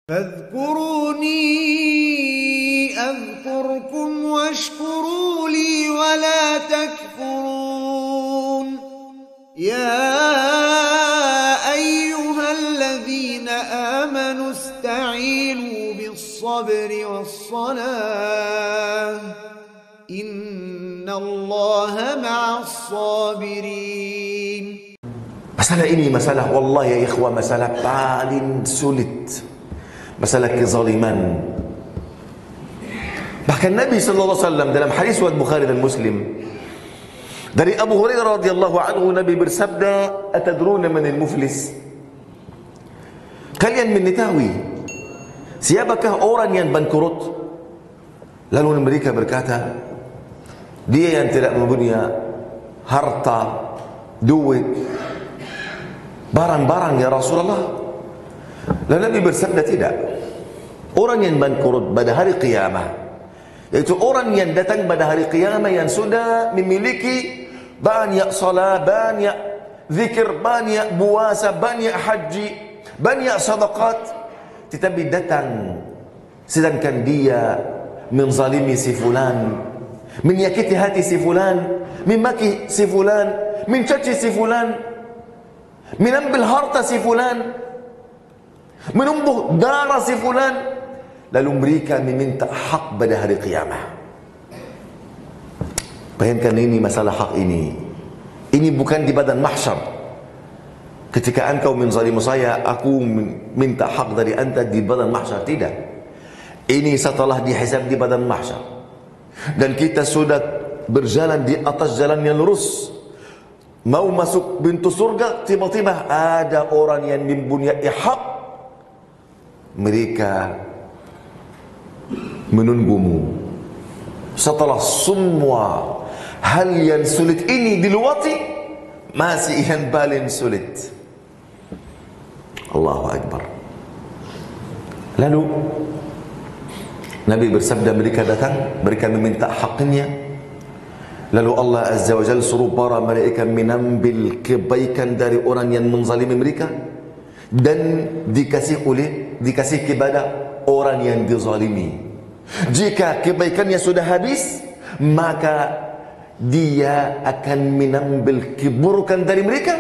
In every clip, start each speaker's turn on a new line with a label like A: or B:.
A: فاذكروني أذكركم واشكروا لي ولا تكفرون يا أيها الذين آمنوا استعينوا بالصبر والصلاة إن الله مع الصابرين.
B: Masalah ini masalah, wallah ya ikhwah, masalah paling sulit, masalah kezaliman. Bahkan Nabi SAW dalam hadis riwayat Bukhari dan Muslim dari Abu Hurairah radhiyallahu anhu, Nabi bersabda, atadruna manil muflis? Kalian mengetahui siapakah orang yang bangkrut? Lalu mereka berkata, dia yang tidak mempunyai harta, duit, barang-barang ya Rasulullah. Lalu Nabi bersabda, tidak. Orang yang bangkrut pada hari qiyamah, yaitu orang yang datang pada hari qiyamah yang sudah memiliki banyak salat, banyak zikir, banyak puasa, banyak haji, banyak sadaqat, tetapi datang sedangkan dia menzalimi si fulan, menyakiti hati si fulan, memaki si fulan, mencaci si fulan, menambil harta si fulan, menumbuh darah si fulan, lalu mereka meminta hak pada hari qiyamah. Bayangkan ini masalah hak ini. Ini bukan di badan mahsyar. Ketika engkau menzalimi saya, aku minta hak dari anda di badan mahsyar. Tidak. Ini setelah dihisab di badan mahsyar. Dan kita sudah berjalan di atas jalan yang lurus, mau masuk pintu surga, tiba-tiba ada orang yang mempunyai hak. Mereka menunggumu. Setelah semua hal yang sulit ini dilewati, masih yang paling sulit. Allahu Akbar. Lalu Nabi bersabda, mereka datang, mereka meminta haknya. Lalu Allah Azza wa Jalla suruh para malaikat menambil kebaikan dari orang yang menzalimi mereka dan dikasih kepada orang yang dizalimi. Jika kebaikannya sudah habis, maka dia akan menambil keburukan dari mereka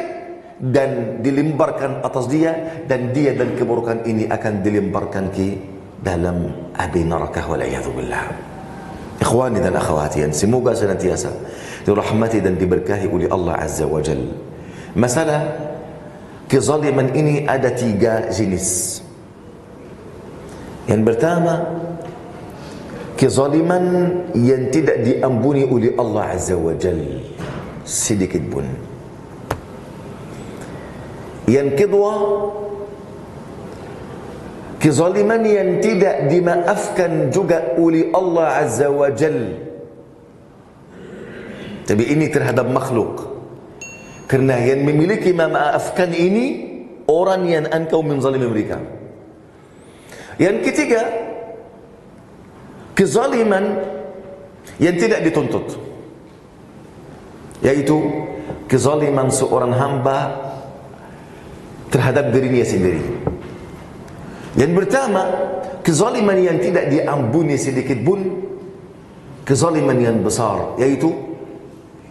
B: dan dilemparkan atas dia, dan dia dan keburukan ini akan dilemparkan ke dalam api neraka, wal'iyadzu billah. Ikhwani dan akhwati yang semoga senantiasa dirahmati dan diberkahi oleh Allah Azza wa Jalla. Masalah kezaliman ini ada 3 jenis. Yang pertama, kezaliman yang tidak diampuni oleh Allah Azza wa Jalla sedikit pun. Yang kedua, kezaliman yang tidak dimaafkan juga oleh Allah Azza wa Jalla. Tapi ini terhadap makhluk. Kerana yang memiliki memaafkan ini orang yang engkau menzalimi mereka. Yang ketiga, kezaliman yang tidak dituntut, yaitu kezaliman seorang hamba terhadap dirinya sendiri. Yang pertama, kezaliman yang tidak diampuni sedikit pun, kezaliman yang besar, yaitu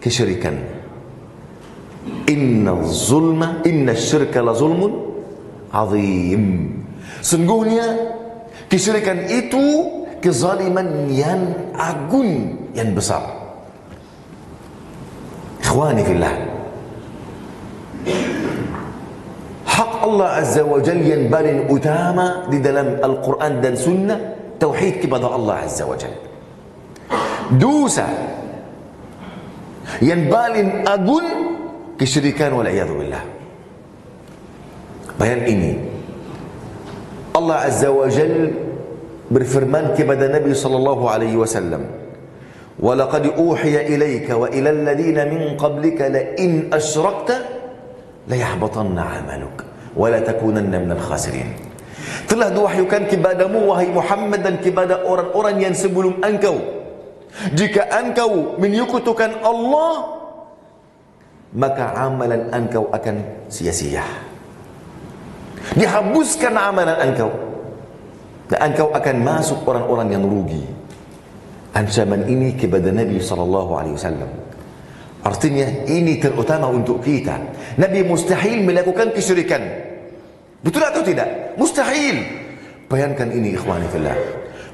B: kesyirikan. Inna syirka la zulmun azim. Sungguhnya kesyirikan itu kezaliman yang agung, yang besar. Ikhwani fillah, hak Allah Azza wa Jalla yang paling utama di dalam Al-Quran dan Sunnah, tauhid kepada Allah Azza wa Jalla. Dosa yang paling agung, kesyirikan, wal'iyadzu billah. Bayan ini Allah Azza wa Jalla berfirman kepada Nabi sallallahu alaihi wasallam, wa laqad uhiya ilayka wa ila alladhina min qablika la in asyrakta la yahbatanna 'amaluk wa la takunanna minal khasirin. Telah diwahyukan kepadamu wahai Muhammad dan kepada orang-orang yang sebelum engkau, jika engkau menyekutukan Allah, maka amalan engkau akan sia-sia. Dihapuskan amalan engkau. dan engkau akan masuk orang-orang yang rugi. Ancaman ini kepada Nabi SAW. Artinya ini terutama untuk kita. Nabi mustahil melakukan kesyirikan. Betul atau tidak? Mustahil. Bayangkan ini ikhwani fillah.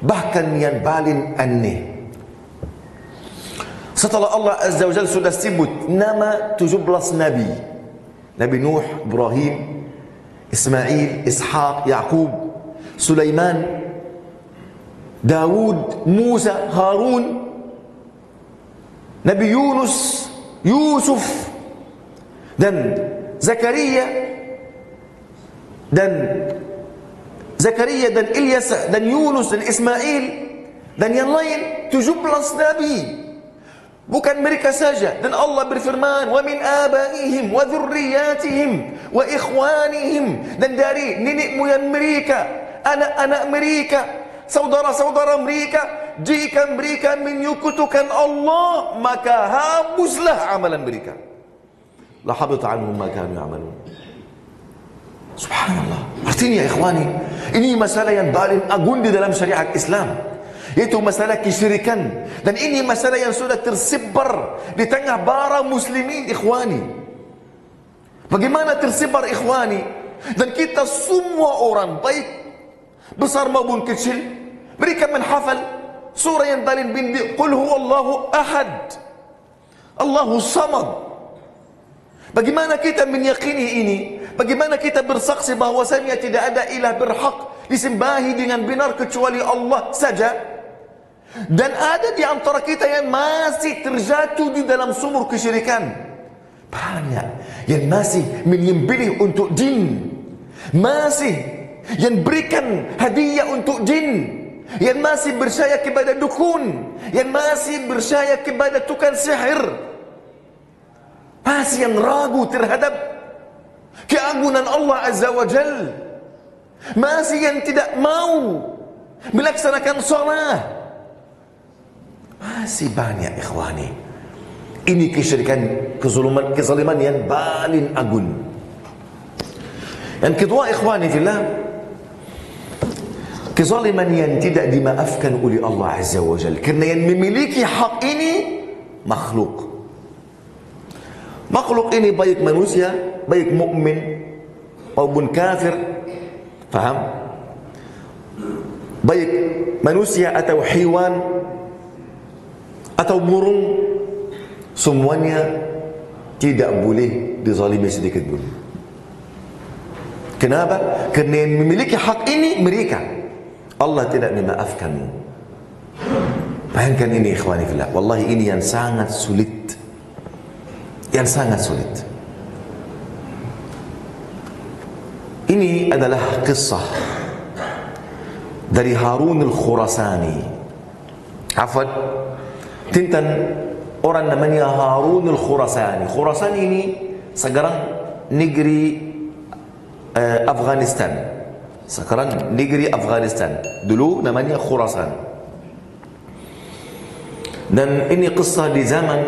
B: Bahkan yang paling aneh, setelah Allah Azza wa Jalla sudah sebut nama 17 Nabi. Nabi Nuh, Ibrahim, Ismail, Ishaq, Yaqub, Sulaiman, Daud, Musa, Harun, Nabi Yunus, Yusuf, dan Zakaria, dan Ilyas, dan Yunus, dan Ismail, dan yang lain, 17 Nabi. Bukan mereka saja. Dan Allah berfirman, wa min abaihim wa dzurriyyatihim wa ikhwanihim, dan dari nenek moyang mereka, anak-anak mereka, saudara-saudara mereka, jika mereka menyekutukan Allah, maka hapuslah amalan mereka. La habita anhum ma kanu ya'malun. Subhanallah. Artinya ikhwani, ini masalah yang paling agung di dalam syariat Islam, yaitu masalah kesyirikan. Dan ini masalah yang sudah tersebar di tengah para muslimin ikhwani. Bagaimana tersebar ikhwani? Dan kita semua orang, baik besar maupun kecil, mereka menghafal surah yang paling pendek, Qul huwallahu ahad, Allahu samad. Bagaimana kita meyakini ini? Bagaimana kita bersaksi bahwasanya tidak ada ilah berhak disembahi dengan benar kecuali Allah saja? Dan ada di antara kita yang masih terjatuh di dalam sumur kesyirikan. Banyak yang masih menyembelih untuk jin, masih yang berikan hadiah untuk jin, yang masih percaya kepada dukun, yang masih percaya kepada tukang sihir, masih yang ragu terhadap keagungan Allah Azza wa Jal, masih yang tidak mau melaksanakan salat. Masih banyak ikhwani. Ini kesyirikan, kezaliman yang paling agung. Yang kedua ikhwani fillah, kezaliman yang tidak dimaafkan oleh Allah Azza wa Jal, kerana yang memiliki hak ini makhluk. Makhluk ini baik manusia, baik mukmin maupun kafir, faham? Baik manusia atau hewan atau burung, semuanya tidak boleh dizalimi sedikit pun. Kenapa? Kerana yang memiliki hak ini mereka. Allah tidak memaafkanmu. Bayangkan ini ikhwani fillah. Wallahi ini yang sangat sulit. Yang sangat sulit. Ini adalah kisah dari Harun al-Khurasani. Afwan, tentang orang namanya Harun al-Khurasani. Khurasan ini sekarang negeri Afghanistan. Sekarang negeri Afghanistan. Dulu namanya Khurasan. Dan ini kisah di zaman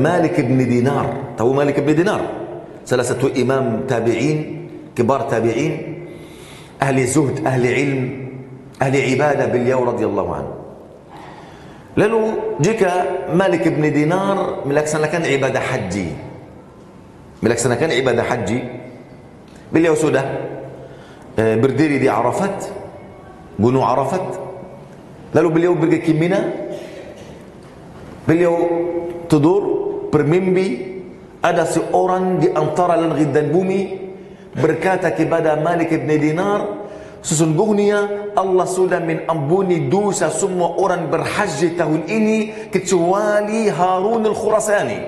B: Malik ibn Dinar. Tahu Malik ibn Dinar? Salah satu imam tabi'in, kibar tabi'in, ahli zuhd, ahli ilm, ahli ibadah beliau radhiyallahu anhu. Lalu jika Malik ibn Dinar melaksanakan ibadah haji, beliau sudah berdiri di Arafat, gunung Arafat. Lalu beliau pergi ke Mina. Beliau tidur, bermimpi ada seorang di antara langit dan bumi berkata kepada Malik ibn Dinar, sesungguhnya Allah sudah mengampuni dosa semua orang berhaji tahun ini kecuali Harun al-Khurasani.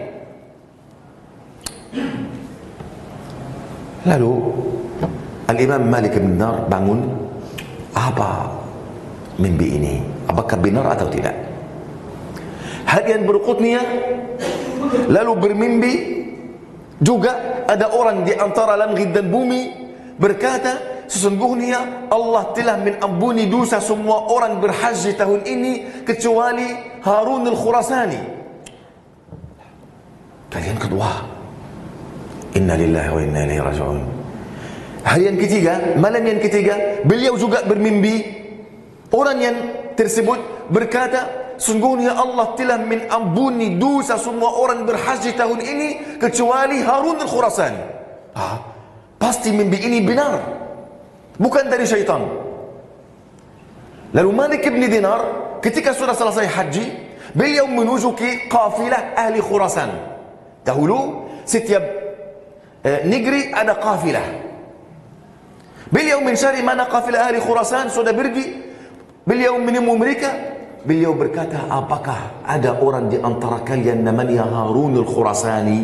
B: Lalu Al-Imam Malik ibn Dinar bangun, apa mimpi ini? Apakah benar atau tidak? Hari yang berikutnya lalu bermimpi juga ada orang di antara langit dan bumi berkata, sesungguhnya Allah telah mengampuni dosa semua orang berhaji tahun ini kecuali Harun al-Khurasani. Kalian kedua, inna lillahi wa inna ilaihi raji'un. Hari yang ketiga, malam yang ketiga, beliau juga bermimpi. Orang yang tersebut berkata, sungguhnya Allah telah mengampuni dosa semua orang berhaji tahun ini kecuali Harun al-Khurasani. Pasti mimpi ini benar, bukan dari syaitan. Lalu Malik bin Dinar ketika sudah selesai haji, beliau menuju ke kafilah ahli Khurasan. Dahulu setiap negeri ada kafilah. Beliau mencari mana kafilah ahli Khurasan, sudah pergi. Beliau menemui mereka. Beliau berkata, apakah ada orang di antara kalian namanya Harun al-Khurasani?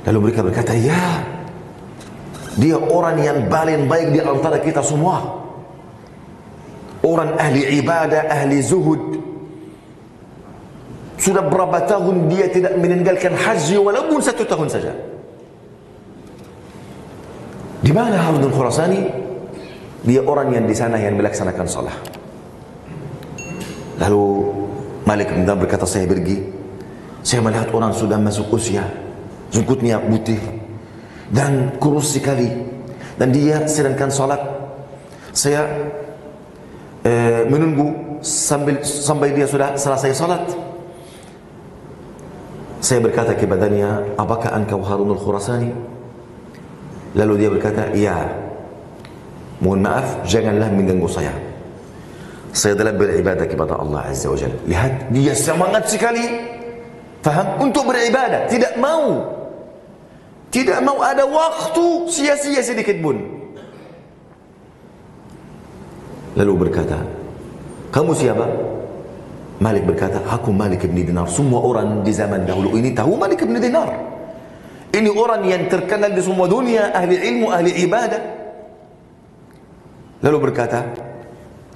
B: Lalu mereka berkata, ya, dia orang yang paling baik di antara kita semua. Orang ahli ibadah, ahli zuhud. Sudah berapa tahun dia tidak meninggalkan haji walaupun 1 tahun saja. Di mana Harun al-Khurasani? Dia orang yang di sana yang melaksanakan salat. Lalu Malik bin Dinar berkata, saya pergi. Saya melihat orang sudah masuk usia, jengkutnya putih dan kurus sekali, dan dia sedangkan salat. Saya menunggu sampai dia sudah selesai salat. Saya berkata kepadanya, apakah engkau Harun al-Khurasani? Lalu dia berkata, iya. Mohon maaf, janganlah mengganggu saya. Saya dalam beribadah kepada Allah Azza wa Jalla. Lihat, dia semangat sekali, faham, untuk beribadah. Tidak mau ada waktu sia-sia sedikit pun. Lalu berkata, kamu siapa? Malik berkata, aku Malik bin Dinar. Semua orang di zaman dahulu ini tahu Malik bin Dinar. Ini orang yang terkenal di semua dunia, ahli ilmu, ahli ibadah. Lalu berkata,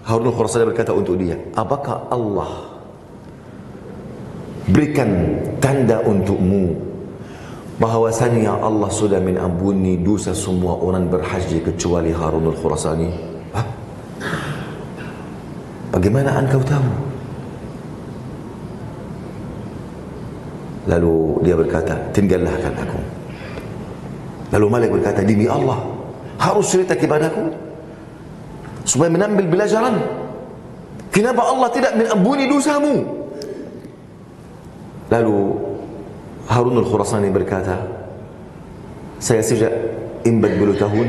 B: Harun al-Khurasani berkata untuk dia, apakah Allah berikan tanda untukmu bahwasannya Allah sudah mengampuni dosa semua orang berhaji kecuali Harun al-Khurasani? Bagaimana engkau tahu? Lalu dia berkata, tinggalkan aku. Lalu Malik berkata, demi Allah, harus cerita kepadaku supaya menambil pelajaran. Kenapa Allah tidak mengampuni dosamu? Lalu Harun al-Khurasani berkata, saya sejak 40 tahun.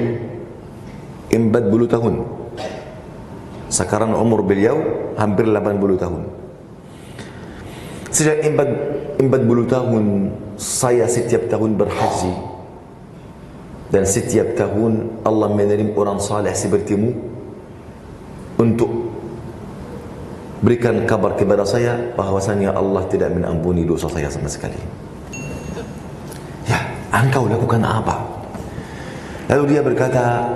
B: Sekarang umur beliau hampir 80 tahun. Sejak 40 tahun saya setiap tahun berhaji, dan setiap tahun Allah menerima orang saleh sepertimu untuk berikan kabar kepada saya bahwasanya Allah tidak mengampuni dosa saya sama sekali. Ya, engkau lakukan apa? Lalu dia berkata,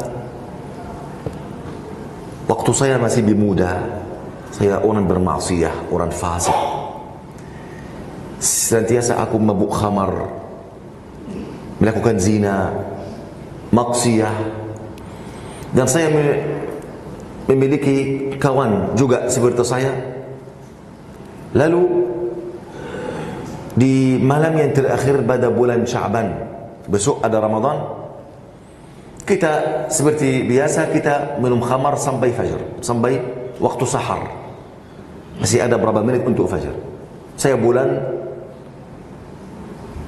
B: waktu saya masih muda, saya orang bermaksiat, orang fasik. Senantiasa aku mabuk khamar, melakukan zina, maksiat, dan saya memiliki kawan juga seperti saya. Lalu di malam yang terakhir pada bulan Sya'ban, besok ada Ramadan, kita seperti biasa kita minum khamar sampai fajar, sampai waktu sahar. Masih ada berapa menit untuk fajar.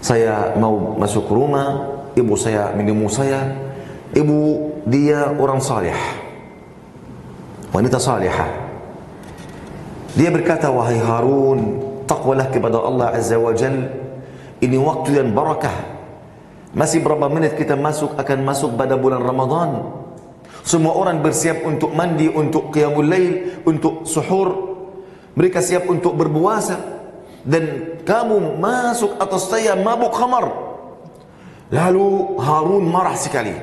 B: Saya mau masuk rumah, ibu saya menemui saya. Ibu dia orang salih, wanita salihah. Dia berkata, wahai Harun, taqwalah kepada Allah Azza wa Jal. Ini waktu yang barakah. Masih berapa menit kita akan masuk pada bulan Ramadan. Semua orang bersiap untuk mandi, untuk qiyamul lail, untuk suhur. Mereka siap untuk berpuasa. Dan kamu masuk atas saya mabuk khamar. Lalu Harun marah sekali.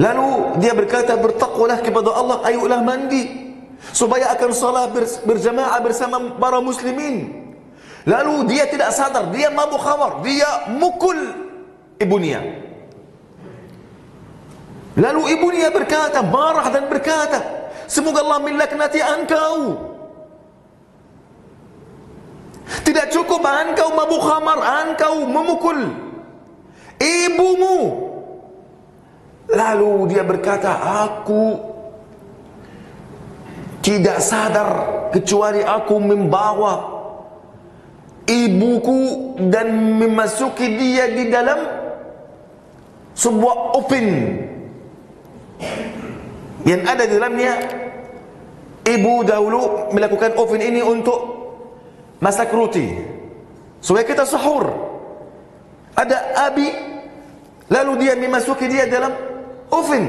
B: Lalu dia berkata, bertakwalah kepada Allah, ayolah mandi supaya akan salat berjamaah bersama para muslimin. Lalu dia tidak sadar, dia mabuk khamar, dia mukul ibunya. Lalu ibunya berkata, marah dan berkata, semoga Allah melaknati engkau. Tidak Tidak cukup engkau mabuk khamar, engkau memukul ibumu. Lalu dia berkata, aku tidak sadar kecuali aku membawa ibuku dan memasuki dia di dalam sebuah oven yang ada di dalamnya. Ibu dahulu melakukan oven ini untuk masak roti supaya kita sahur. Ada abi, lalu dia memasuki dia dalam oven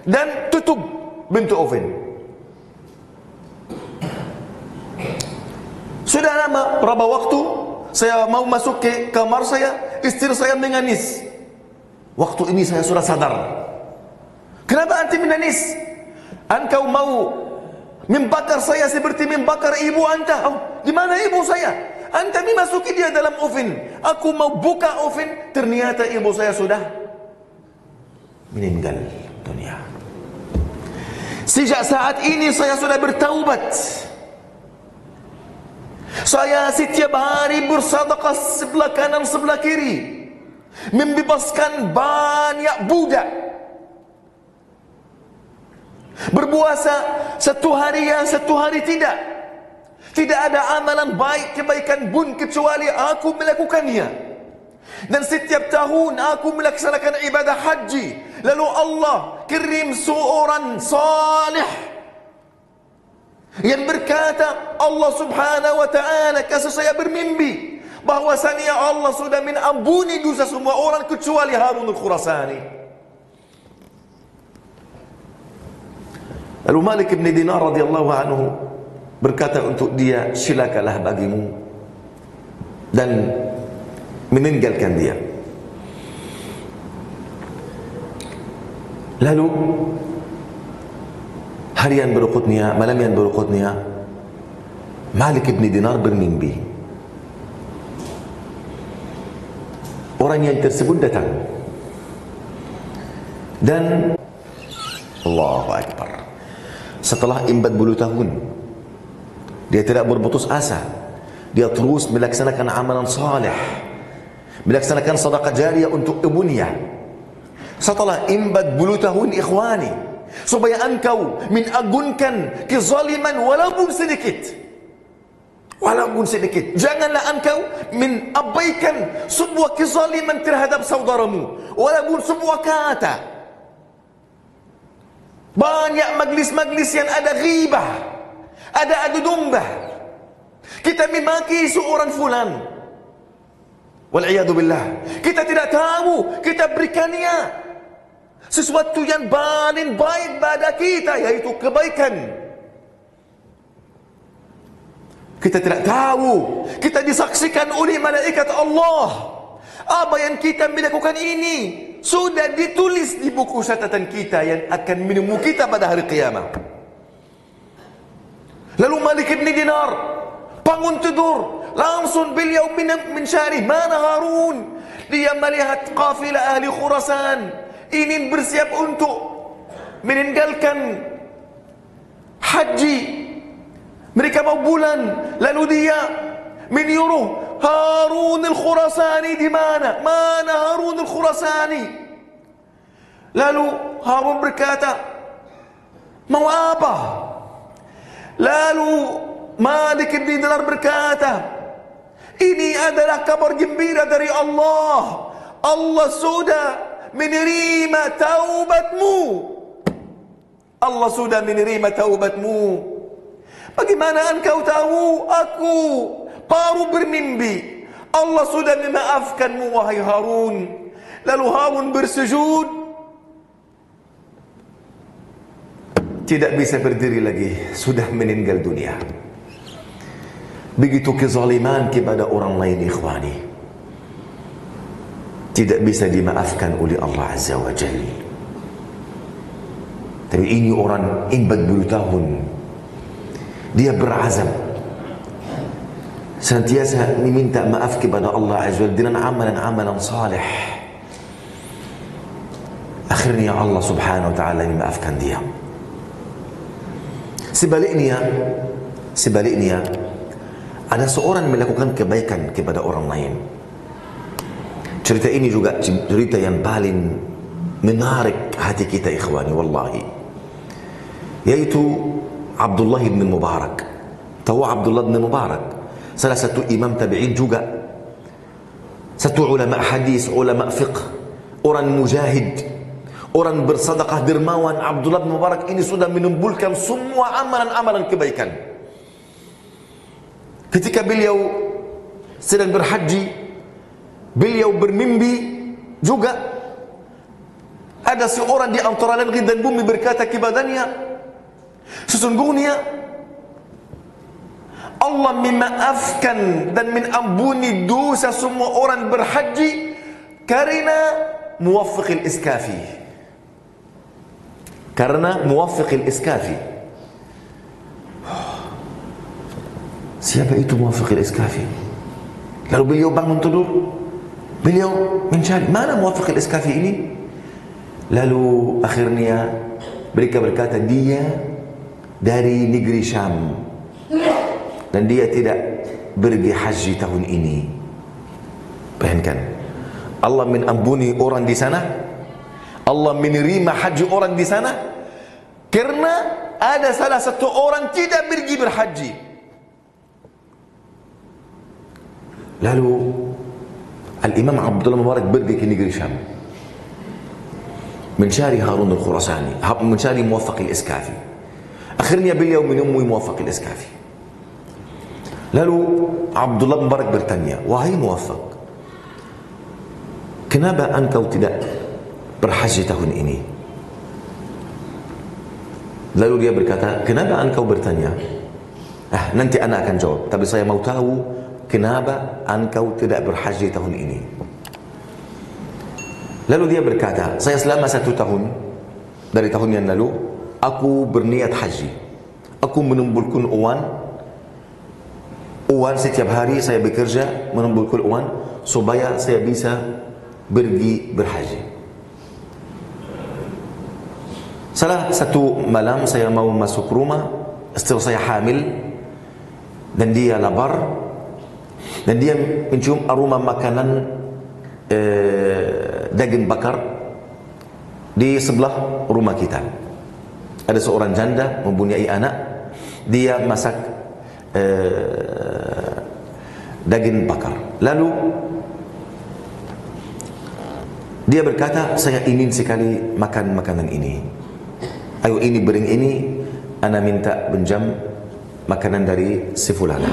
B: dan tutup bentuk oven. Sudah lama, berapa waktu saya mau masuk ke kamar saya, istri saya menangis. Waktu ini saya sudah sadar. Kenapa anti menangis? Engkau mau membakar saya seperti membakar ibu anda. Oh, di mana ibu saya? Anda memasuki dia dalam oven. Aku mau buka oven, ternyata ibu saya sudah meninggal dunia. Sejak saat ini saya sudah bertaubat. Saya setiap hari bersedekah sebelah kanan sebelah kiri, membebaskan banyak budak, berpuasa satu hari ya satu hari tidak. Tidak ada amalan baik kebaikan pun kecuali aku melakukannya. Dan setiap tahun aku melaksanakan ibadah haji. Lalu Allah kirim seorang salih yang berkata, Allah subhanahu wa ta'ala kasih saya bermimpi bahwasanya Allah sudah mengampuni dosa semua orang kecuali Harun al-Khurasani. Lalu Malik bin Dinar radhiyallahu anhu berkata untuk dia, silakanlah bagimu, dan meninggalkan dia. Lalu hari yang berikutnya, malam yang berikutnya, Malik bin Dinar bermimpi. Orang yang tersebut datang dan Allahu Akbar. Setelah 40 tahun dia tidak berputus asa. Dia terus melaksanakan amalan saleh, melaksanakan sedekah jariyah untuk ibunya. Setelah 40 tahun ikhwani, supaya engkau mengagunkan kezaliman walaupun sedikit, walaupun sedikit. Janganlah engkau mengabaikan sebuah kezaliman terhadap saudaramu, walaupun sebuah kata. Banyak majlis-majlis yang ada ghibah, ada adu domba. Kita memaki seorang fulan, wal'iyadu billah. Kita tidak tahu, kita berikannya sesuatu yang paling baik pada kita, yaitu kebaikan. Kita tidak tahu, kita disaksikan oleh malaikat Allah. Apa yang kita melakukan ini sudah ditulis di buku catatan kita yang akan menemui kita pada hari kiamat. Lalu Malik bin Dinar bangun tidur, langsung beliau mencari mana Harun. Dia melihat kafilah ahli Khurasan ingin bersiap untuk meninggalkan haji. Mereka mau bulan. Lalu dia menyuruh, Harun al-Khurasani di mana? Mana Harun al-Khurasani? Lalu Harun berkata, mau apa? Lalu Malik bin Dinar berkata, ini adalah kabar gembira dari Allah. Allah sudah menerima taubatmu. Allah sudah menerima taubatmu. Bagaimana engkau tahu? Aku baru bermimpi. Allah sudah memaafkanmu wahai Harun. Lalu Harun bersujud, tidak bisa berdiri lagi, sudah meninggal dunia. Begitu kezaliman kepada orang lain ikhwani, tidak bisa dimaafkan oleh Allah Azza wa Jalla. Tapi ini orang 40 tahun dia berazam senantiasa meminta maaf kepada Allah Azza wa Jalla dengan amalan-amalan saleh. Akhirnya Allah Subhanahu wa taala memaafkan dia. Sebaliknya ada seorang melakukan kebaikan kepada orang lain. Cerita ini juga cerita yang paling menarik hati kita ikhwani wallahi, yaitu Abdullah bin Mubarak. Tahu Abdullah bin Mubarak? Salah satu imam tabi'in juga, satu ulama hadis, ulama fiqh, orang mujahid, orang bersedekah dermawan. Abdullah bin Mubarak ini sudah menimbulkan semua amalan-amalan kebaikan. Ketika beliau sedang berhaji, beliau bermimpi juga ada seorang di antara langit dan bumi berkata kepadanya, sesungguhnya Allah memaafkan dan mengampuni dosa semua orang berhaji karena muwaffiq al-iskafi. Karena muwaffiq al-iskafi. Siapa itu muwaffiq al-iskafi? Lalu beliau bangun tidur, beliau mencari mana muwaffiq al-iskafi ini. Lalu akhirnya mereka berkata dia dari negeri Syam dan dia tidak pergi haji tahun ini. Bayangkan, Allah mengampuni orang di sana, Allah menerima haji orang di sana karena ada salah satu orang tidak pergi berhaji. Lalu Al-Imam Abdullah Mubarak pergi ke negeri Syam mencari Harun al-Khurasani, mencari Muwaffiq al-Iskafi. Akhirnya beliau menemui Muwaffiq al-Iskafi. Lalu Abdullah Mubarak bertanya, wahai Muwaffiq, kenapa engkau tidak berhaji tahun ini? Lalu dia berkata, kenapa engkau bertanya? Nanti anak akan jawab, tapi saya mau tahu kenapa engkau tidak berhaji tahun ini. Lalu dia berkata, saya selama 1 tahun dari tahun yang lalu aku berniat haji. Aku mengumpulkan uang setiap hari saya bekerja mengumpulkan uang supaya saya bisa pergi berhaji. Salah satu malam saya mau masuk rumah, istri saya hamil dan dia lapar dan dia mencium aroma makanan daging bakar di sebelah rumah kita. Ada seorang janda mempunyai anak, dia masak daging bakar. Lalu dia berkata, saya ingin sekali makan makanan ini. Ayo ini bering ini, ana minta pinjam makanan dari si fulana.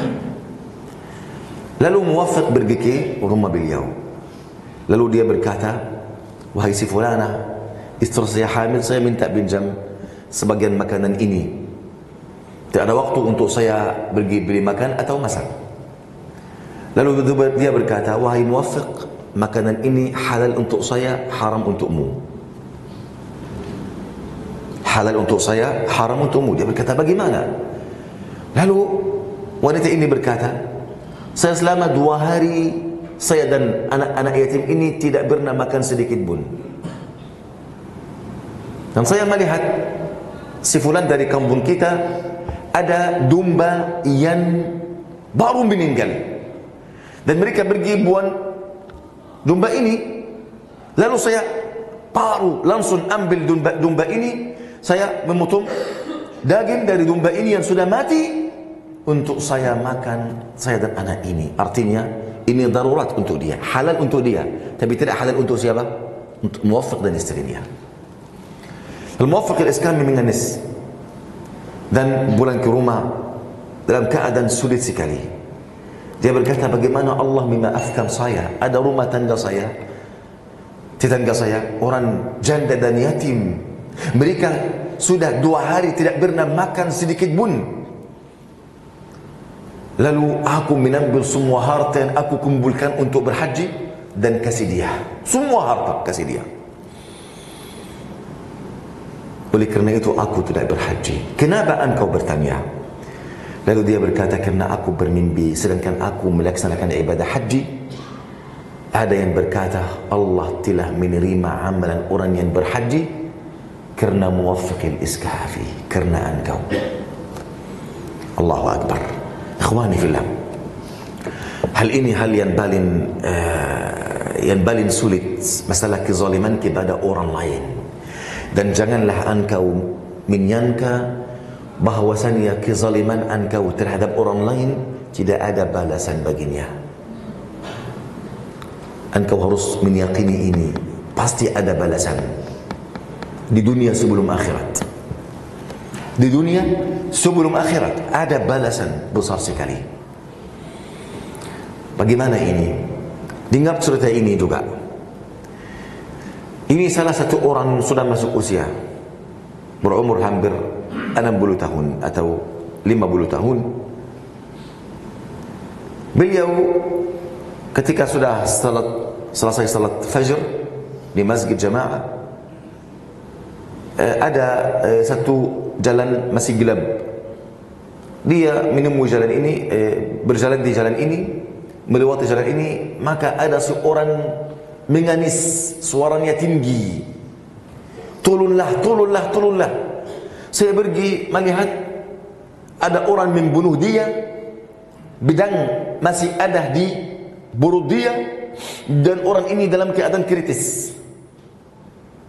B: Lalu Muwaffiq pergi ke rumah beliau. Lalu dia berkata, wahai si fulana, istri saya hamil, saya minta pinjam sebagian makanan ini. Tidak ada waktu untuk saya pergi beli makan atau masak. Lalu dia berkata, wahai Muwaffiq, makanan ini halal untuk saya, haram untukmu. Halal untuk saya, haram untukmu. Dia berkata, bagaimana? Lalu wanita ini berkata, saya selama 2 hari saya dan anak-anak yatim ini tidak pernah makan sedikit pun. Dan saya melihat si fulan dari kampung kita ada domba yang baru meninggal. Dan mereka pergi buang domba ini. Lalu saya baru langsung ambil domba ini. Saya memotong daging dari domba ini yang sudah mati untuk saya makan, saya dan anak ini. Artinya ini darurat untuk dia, halal untuk dia, tapi tidak halal untuk siapa? Untuk Muwaffiq dan istrinya. Al-Muwaffiq al-Iskami menangis dan pulang ke rumah dalam keadaan sulit sekali. Dia berkata, bagaimana Allah memaafkan saya? Ada rumah tangga saya, tetangga saya, orang janda dan yatim. Mereka sudah 2 hari tidak pernah makan sedikit pun. Lalu aku mengambil semua harta yang aku kumpulkan untuk berhaji dan kasih dia. Semua harta kasih dia. Oleh kerana itu aku tidak berhaji. Kenapa engkau bertanya? Lalu dia berkata, kerana aku bermimpi sedangkan aku melaksanakan ibadah haji. Ada yang berkata, Allah telah menerima amalan orang yang berhaji kerana Muwaffiq al-Iskafi, kerana engkau. Allahu Akbar. Ikhwani fillah, hal ini hal yang paling sulit, masalah kezaliman kepada orang lain. Dan janganlah engkau menyangka bahwasanya kezaliman engkau terhadap orang lain tidak ada balasan baginya. Engkau harus meyakini ini, pasti ada balasan di dunia sebelum akhirat. Di dunia sebelum akhirat ada balasan besar sekali. Bagaimana ini? Dengar cerita ini juga. Ini salah satu orang sudah masuk usia, berumur hampir 60 tahun atau 50 tahun. Beliau ketika sudah selesai salat fajr di masjid jamaah, ada satu jalan masih gelap. Dia menemui jalan ini, berjalan di jalan ini, melewati jalan ini, maka ada seorang menangis, suaranya tinggi. Tolonglah, tolonglah, tolonglah. Saya pergi melihat ada orang membunuh dia, pedang masih ada di perut dia, dan orang ini dalam keadaan kritis,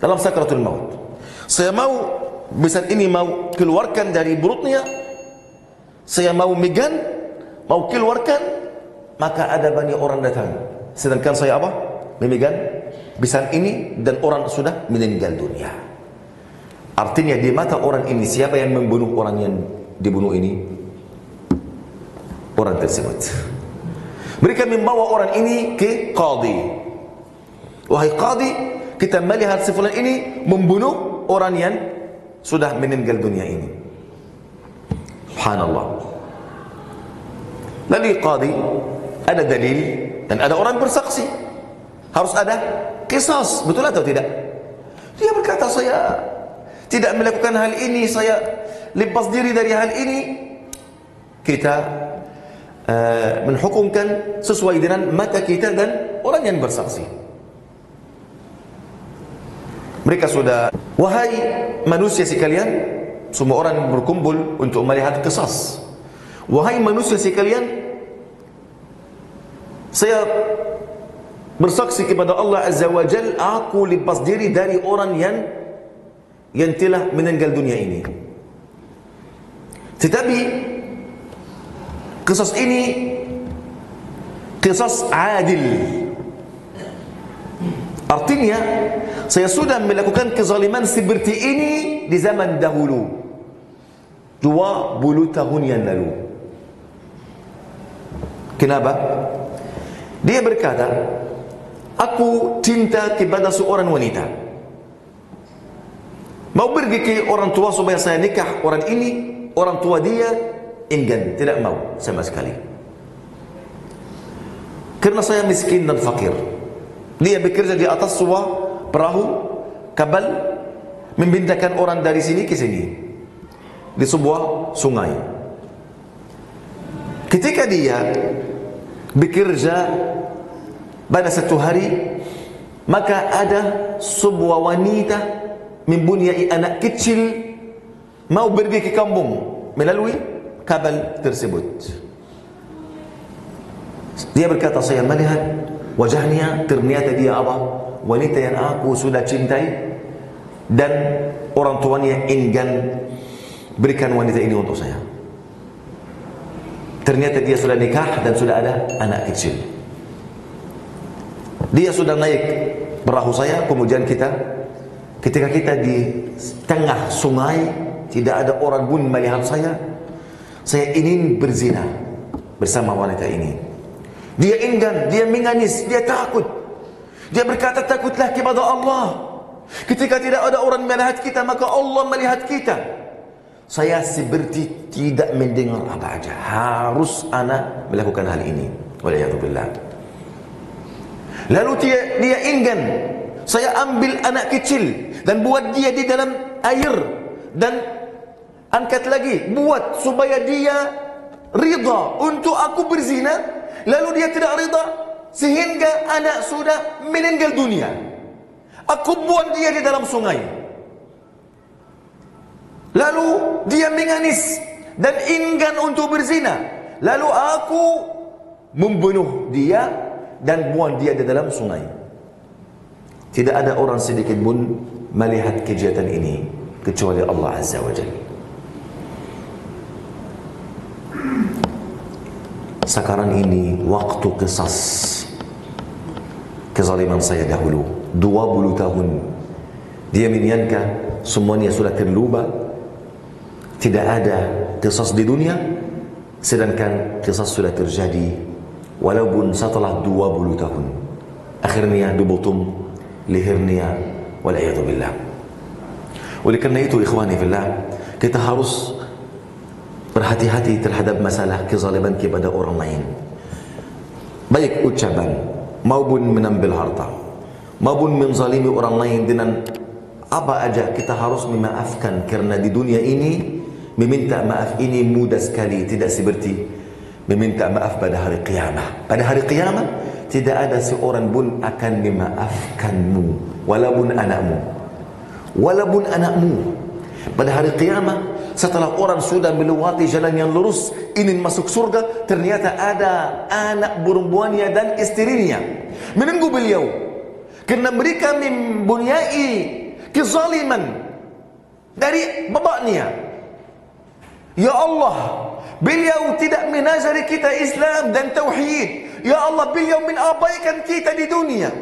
B: dalam sakratul maut. Saya mau besar ini mau keluarkan dari perutnya, saya mau megang, mau keluarkan, maka ada banyak orang datang. Sedangkan saya apa? Memegang besar ini dan orang sudah meninggal dunia. Artinya di mata orang ini, siapa yang membunuh orang yang dibunuh ini? Orang tersebut. Mereka membawa orang ini ke qadi. Wahai qadi, kita melihat si fulan ini membunuh orang yang sudah meninggal dunia ini. Subhanallah. Lalu qadi, ada dalil dan ada orang bersaksi. Harus ada qisas, betul atau tidak? Dia berkata, saya tidak melakukan hal ini, saya lepas diri dari hal ini. Kita menhukumkan sesuai dengan mata kita dan orang yang bersaksi. Mereka sudah, wahai manusia sekalian, semua orang berkumpul untuk melihat qisas. Wahai manusia sekalian, saya bersaksi kepada Allah Azza wa Jal, aku lepas diri dari orang yang telah meninggal dunia ini. Tetapi qisas ini qisas adil. Artinya saya sudah melakukan kezaliman seperti ini di zaman dahulu, 20 tahun yang lalu. Kenapa? Dia berkata, aku cinta kepada seorang wanita, mau pergi ke orang tua supaya saya nikah orang ini. Orang tua dia enggan, tidak mau sama sekali. Karena saya miskin dan fakir. Dia bekerja di atas sebuah perahu kapal, memindahkan orang dari sini ke sini di sebuah sungai. Ketika dia bekerja pada satu hari, maka ada sebuah wanita mempunyai anak kecil mau pergi ke kampung melalui kapal tersebut. Dia berkata, saya melihat wajahnya, ternyata dia apa? Wanita yang aku sudah cintai, dan orang tuanya enggan berikan wanita ini untuk saya. Ternyata dia sudah nikah dan sudah ada anak kecil. Dia sudah naik perahu saya, kemudian ketika kita di tengah sungai, tidak ada orang pun melihat saya ingin berzina bersama wanita ini. Dia enggan, dia menangis, dia takut. Dia berkata, takutlah kepada Allah. Ketika tidak ada orang melihat kita, maka Allah melihat kita. Saya seperti tidak mendengar apa aja. Harus anak melakukan hal ini. Waliyadzubillah. Lalu dia enggan. Saya ambil anak kecil dan buat dia di dalam air dan angkat lagi, buat supaya dia rida untuk aku berzina. Lalu dia tidak rida, sehingga anak sudah meninggal dunia. Aku buang dia di dalam sungai. Lalu dia menangis dan enggan untuk berzina. Lalu aku membunuh dia dan buang dia di dalam sungai. Tidak ada orang sedikit pun melihat kejahatan ini kecuali Allah Azza wa Jalla. Sekarang ini waktu qisas kezaliman saya dahulu 20 tahun. Dia menyangka semuanya sudah terlupa, tidak ada qisas di dunia, sedangkan qisas sudah terjadi walaupun setelah 20 tahun. Akhirnya dibotong lehernya, wal'iyadu billah. Oleh kerana itu ikhwani fillah, kita harus berhati-hati terhadap masalah kezaliman kepada orang lain, baik ucapan maupun menambil harta maupun menzalimi orang lain dengan apa aja. Kita harus memaafkan, kerana di dunia ini meminta maaf ini mudah sekali, tidak seperti meminta maaf pada hari qiyamah. Pada hari qiyamah tidak ada seorang pun akan memaafkanmu, walaupun anakmu. Pada hari qiyamah, setelah orang sudah melewati jalan yang lurus ingin masuk surga, ternyata ada anak perempuannya dan istrinya menunggu beliau, kerana mereka mempunyai kezaliman dari bapaknya. Ya Allah, beliau tidak menajari kita Islam dan Tauhid. Ya Allah, beliau mengabaikan kita di dunia.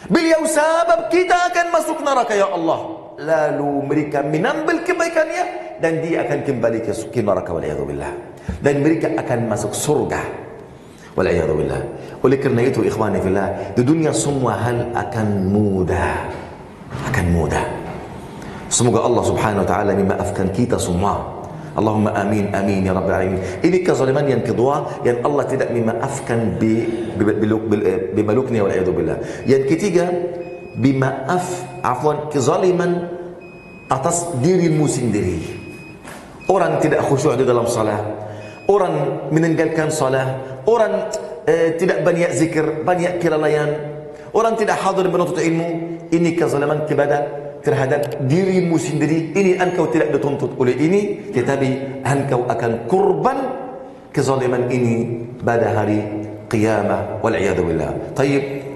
B: Beliau sebab kita akan masuk neraka, ya Allah. Lalu mereka menambil kebaikannya dan dia akan kembali ke neraka, wal'iyadzubillah. Dan mereka akan masuk surga, wal'iyadzubillah. Oleh kerana itu ikhwani fillah, di dunia semua hal akan mudah. Semoga Allah subhanahu wa ta'ala memaafkan kita semua. Allahumma amin, amin ya Rabbil Alamin. Ini kezaliman yang kedua yang Allah tidak memaafkan bimaluknya, wal'iyadzubillah. Yang ketiga, kezaliman atas dirimu sendiri. Orang tidak khusyuk di dalam salat, orang meninggalkan salat, orang tidak banyak zikir, banyak kelalaian, orang tidak hadir menuntut ilmu. Ini kezaliman terhadap dirimu sendiri. Ini engkau tidak dituntut oleh ini, tetapi engkau akan kurban kezaliman ini pada hari qiyamah, wal'iyadu billah. Tayyib,